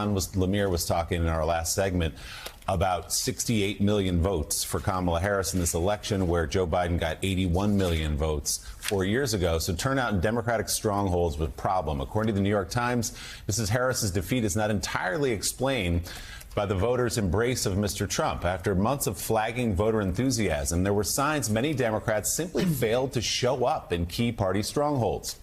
Lemire was talking in our last segment about 68 million votes for Kamala Harris in this election, where Joe Biden got 81 million votes 4 years ago. So turnout in Democratic strongholds was a problem. According to the New York Times, Mrs. Harris's defeat is not entirely explained by the voters' embrace of Mr. Trump. After months of flagging voter enthusiasm, there were signs many Democrats simply failed to show up in key party strongholds.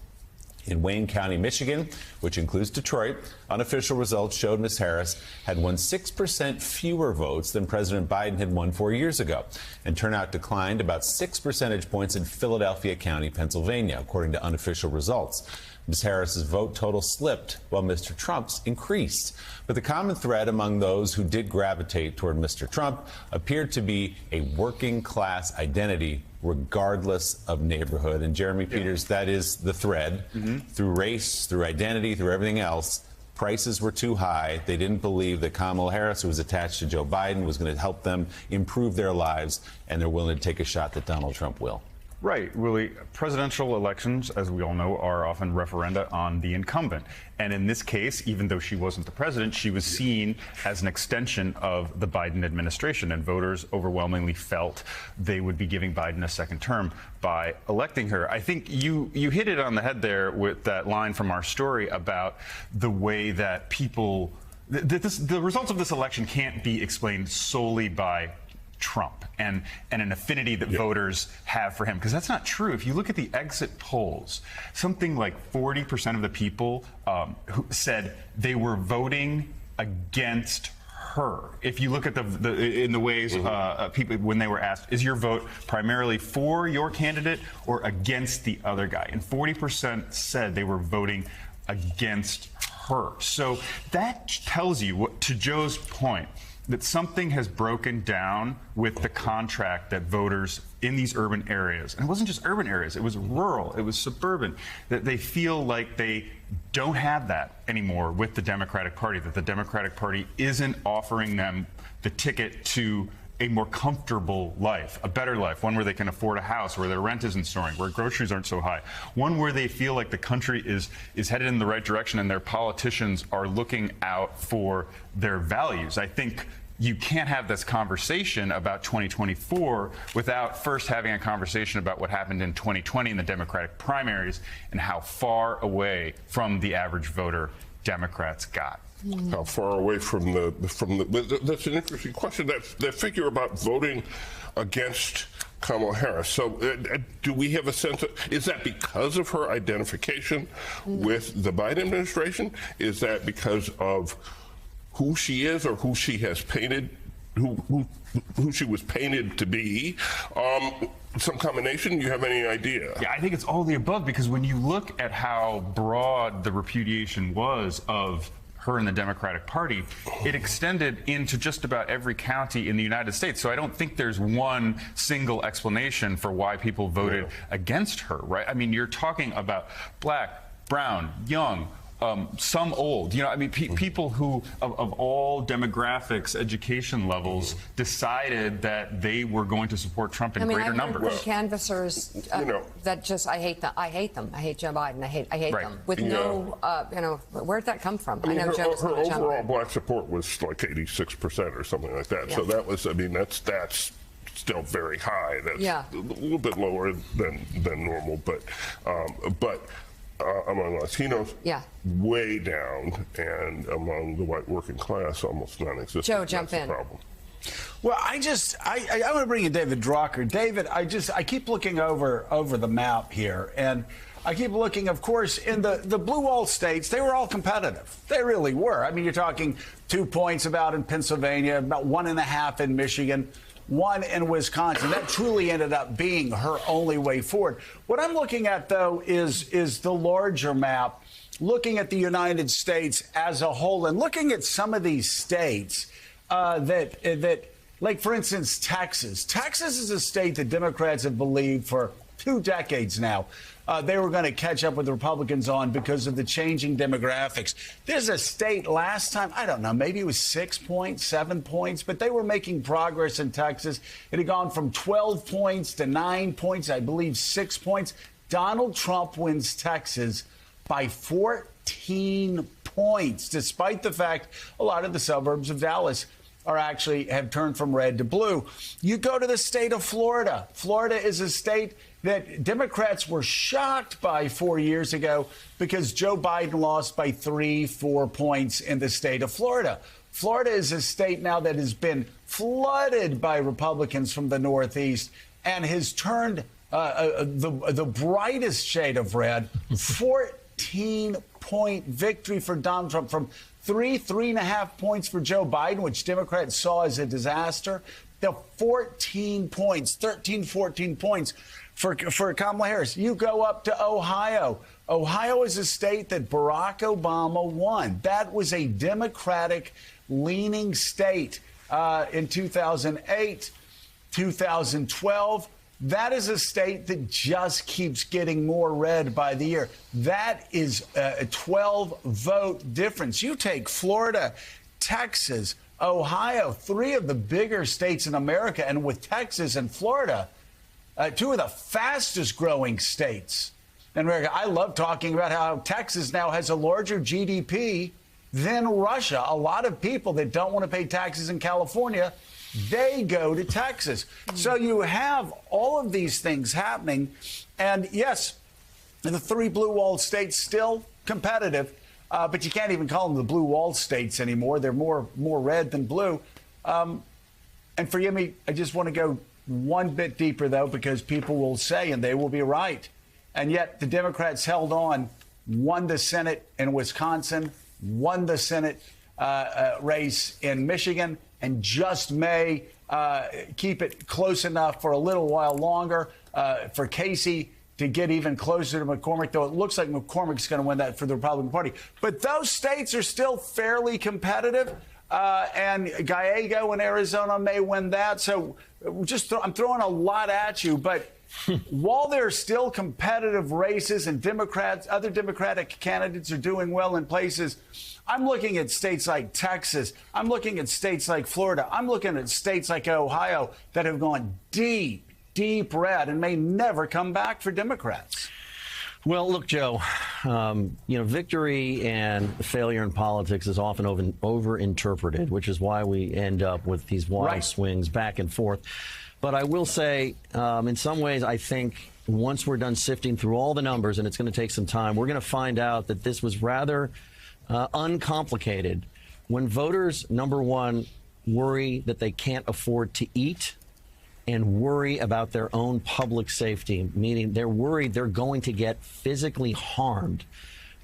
In Wayne County, Michigan, which includes Detroit, unofficial results showed Ms. Harris had won 6% fewer votes than President Biden had won 4 years ago. And turnout declined about 6 percentage points in Philadelphia County, Pennsylvania, according to unofficial results. Ms. Harris's vote total slipped while Mr. Trump's increased. But the common thread among those who did gravitate toward Mr. Trump appeared to be a working class identity, regardless of neighborhood. And Jeremy Peters, that is the thread. Through race, through identity, through everything else, prices were too high. They didn't believe that Kamala Harris, who was attached to Joe Biden, was going to help them improve their lives, and they're willing to take a shot that Donald Trump will. Right, Willie. Presidential elections, as we all know, are often referenda on the incumbent. And in this case, even though she wasn't the president, she was seen as an extension of the Biden administration. And voters overwhelmingly felt they would be giving Biden a second term by electing her. I think you hit it on the head there with that line from our story about the way that people, the results of this election can't be explained solely by Trump and an affinity that voters have for him, because that's not true. If you look at the exit polls, something like 40% of the people who said they were voting against her. If you look at in the ways people, when they were asked, is your vote primarily for your candidate or against the other guy? And 40% said they were voting against her. So that tells you, to Joe's point, that something has broken down with the contract that voters in these urban areas, and it wasn't just urban areas, it was rural, it was suburban, that they feel like they don't have that anymore with the Democratic Party, that the Democratic Party isn't offering them the ticket to a more comfortable life, a better life, one where they can afford a house, where their rent isn't soaring, where groceries aren't so high, one where they feel like the country is headed in the right direction and their politicians are looking out for their values. I think you can't have this conversation about 2024 without first having a conversation about what happened in 2020 in the Democratic primaries and how far away from the average voter Democrats got. How far away from that's an interesting question. That figure about voting against Kamala Harris. So do we have a sense of, is that because of her identification with the Biden administration? Is that because of who she is or who she has painted, who she was painted to be? Some combination? You have any idea? Yeah, I think it's all the above, because when you look at how broad the repudiation was of her in the Democratic Party, it extended into just about every county in the United States. So I don't think there's one single explanation for why people voted against her, right? I mean, you're talking about black, brown, young, some old, you know, I mean, people who of all demographics, education levels, decided that they were going to support Trump in greater numbers. Well, canvassers that just, I hate them. I hate Joe Biden. I hate them with no, where'd that come from? I know her overall black support was like 86% or something like that. Yeah. So that was, I mean, that's still very high. That's a little bit lower than normal, but among Latinos, way down, and among the white working class, almost non-existent. Joe, jump in. Problem. Well, I want to bring in David Drucker. David, I keep looking over the map here, and I keep looking, of course, in the blue wall states, they were all competitive. They really were. I mean, you're talking 2 points about in Pennsylvania, about 1.5 in Michigan, 1 in Wisconsin. That truly ended up being her only way forward. What I'm looking at, though, is the larger map, looking at the United States as a whole and looking at some of these states that, like, for instance, Texas. Texas is a state that Democrats have believed for 2 decades now they were going to catch up with the Republicans on because of the changing demographics. There's a state last time, I don't know, maybe it was 6 points, 7 points, but they were making progress in Texas. It had gone from 12 points to 9 points, I believe 6 points. Donald Trump wins Texas by 14 points, despite the fact a lot of the suburbs of Dallas have turned from red to blue. You go to the state of Florida. Florida is a state that Democrats were shocked by 4 years ago because Joe Biden lost by 3-4 points in the state of Florida. Florida is a state now that has been flooded by Republicans from the Northeast and has turned the brightest shade of red. 14-point victory for Donald Trump from 3.5 points for Joe Biden, which Democrats saw as a disaster. The 14 points, 14 points for Kamala Harris. You go up to Ohio. Ohio is a state that Barack Obama won. That was a Democratic-leaning state in 2008, 2012. That is a state that just keeps getting more red by the year. That is a 12-vote difference. You take Florida, Texas, Ohio, 3 of the bigger states in America, and with Texas and Florida, 2 of the fastest-growing states in America. I love talking about how Texas now has a larger GDP than Russia. A lot of people that don't want to pay taxes in California, they go to Texas. So you have all of these things happening. And yes, the 3 blue wall states still competitive, but you can't even call them the blue wall states anymore. They're more red than blue. And forgive me, I just want to go one bit deeper, though, because people will say, and they will be right, and yet the Democrats held on, won the Senate in Wisconsin, won the Senate race in Michigan, and just may keep it close enough for a little while longer for Casey to get even closer to McCormick, though it looks like McCormick's going to win that for the Republican Party. But those states are still fairly competitive, and Gallego in Arizona may win that. So I'm throwing a lot at you, but while there are still competitive races and other Democratic candidates are doing well in places, I'm looking at states like Texas. I'm looking at states like Florida. I'm looking at states like Ohio that have gone deep red and may never come back for Democrats. Well, look, Joe, victory and failure in politics is often overinterpreted, which is why we end up with these wild swings back and forth. But I will say, in some ways, I think once we're done sifting through all the numbers, and it's going to take some time, we're going to find out that this was rather uncomplicated. When voters, number one, worry that they can't afford to eat and worry about their own public safety, meaning they're worried they're going to get physically harmed,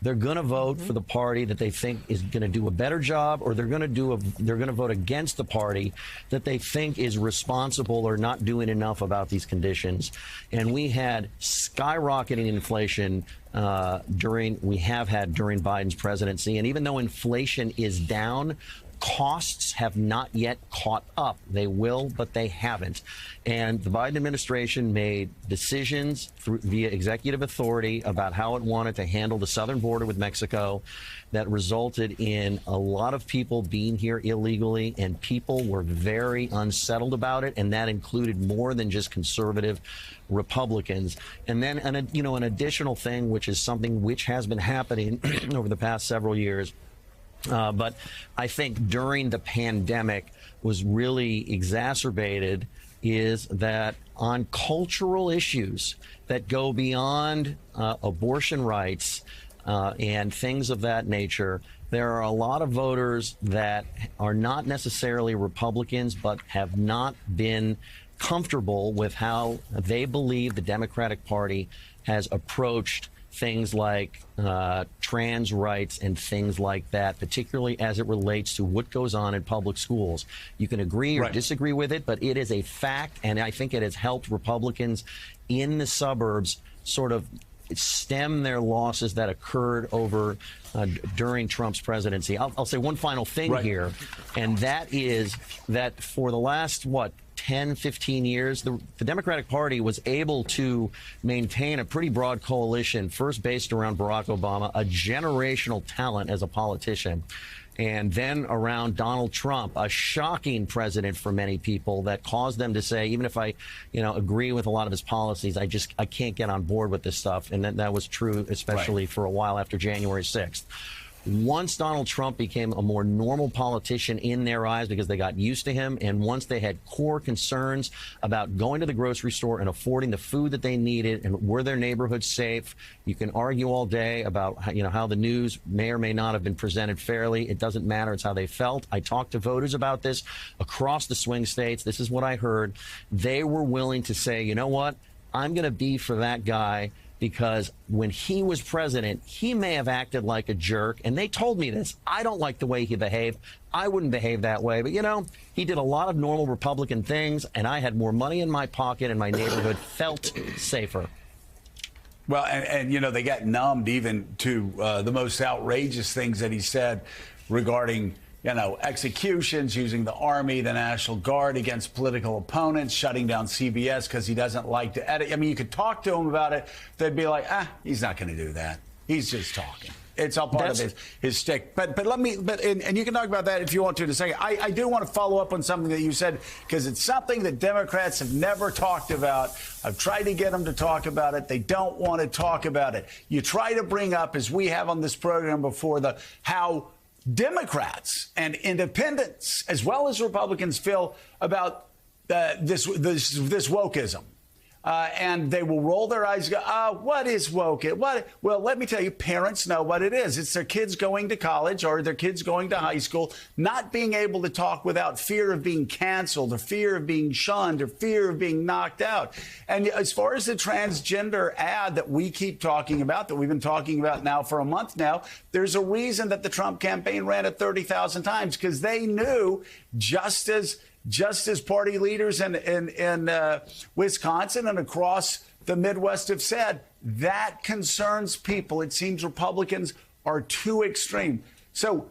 they're going to vote for the party that they think is going to do a better job, or they're going to vote against the party that they think is responsible or not doing enough about these conditions. And we had skyrocketing inflation during Biden's presidency. And even though inflation is down, costs have not yet caught up. They will, but they haven't. And the Biden administration made decisions via executive authority about how it wanted to handle the southern border with Mexico that resulted in a lot of people being here illegally, and people were very unsettled about it, and that included more than just conservative Republicans. And then an additional thing, which is something which has been happening over the past several years, but I think during the pandemic was really exacerbated, is that on cultural issues that go beyond abortion rights and things of that nature, there are a lot of voters that are not necessarily Republicans, but have not been comfortable with how they believe the Democratic Party has approached things like trans rights and things like that, particularly as it relates to what goes on in public schools. You can agree or disagree with it, but it is a fact, and I think it has helped Republicans in the suburbs sort of stem their losses that occurred during Trump's presidency. I'll say one final thing here, and that is that for the last, 10, 15 years, the Democratic Party was able to maintain a pretty broad coalition, first based around Barack Obama, a generational talent as a politician, and then around Donald Trump, a shocking president for many people that caused them to say, even if I, agree with a lot of his policies, I can't get on board with this stuff. And that was true, especially for a while after January 6th. Once Donald Trump became a more normal politician in their eyes because they got used to him, and once they had core concerns about going to the grocery store and affording the food that they needed, and were their neighborhoods safe, you can argue all day about how the news may or may not have been presented fairly. It doesn't matter. It's how they felt. I talked to voters about this across the swing states. This is what I heard. They were willing to say, you know what, I'm going to be for that guy, because when he was president, he may have acted like a jerk. And they told me this. I don't like the way he behaved. I wouldn't behave that way. But, he did a lot of normal Republican things, and I had more money in my pocket, and my neighborhood felt safer. Well, and they got numbed even to the most outrageous things that he said regarding executions, using the Army, the National Guard against political opponents, shutting down CBS because he doesn't like to edit. I mean, you could talk to him about it. They'd be like, he's not going to do that. He's just talking. It's all part of his shtick. But you can talk about that if you want to in a second. I do want to follow up on something that you said, because it's something that Democrats have never talked about. I've tried to get them to talk about it. They don't want to talk about it. You try to bring up, as we have on this program before, how Democrats and independents, as well as Republicans, feel about this wokeism. And they will roll their eyes and go, what is woke? Well, let me tell you, parents know what it is. It's their kids going to college or their kids going to high school, not being able to talk without fear of being canceled or fear of being shunned or fear of being knocked out. And as far as the transgender ad that we keep talking about, that we've been talking about now for a month now, there's a reason that the Trump campaign ran it 30,000 times, because they knew, just as party leaders in Wisconsin and across the Midwest have said, that concerns people. It seems Republicans are too extreme. So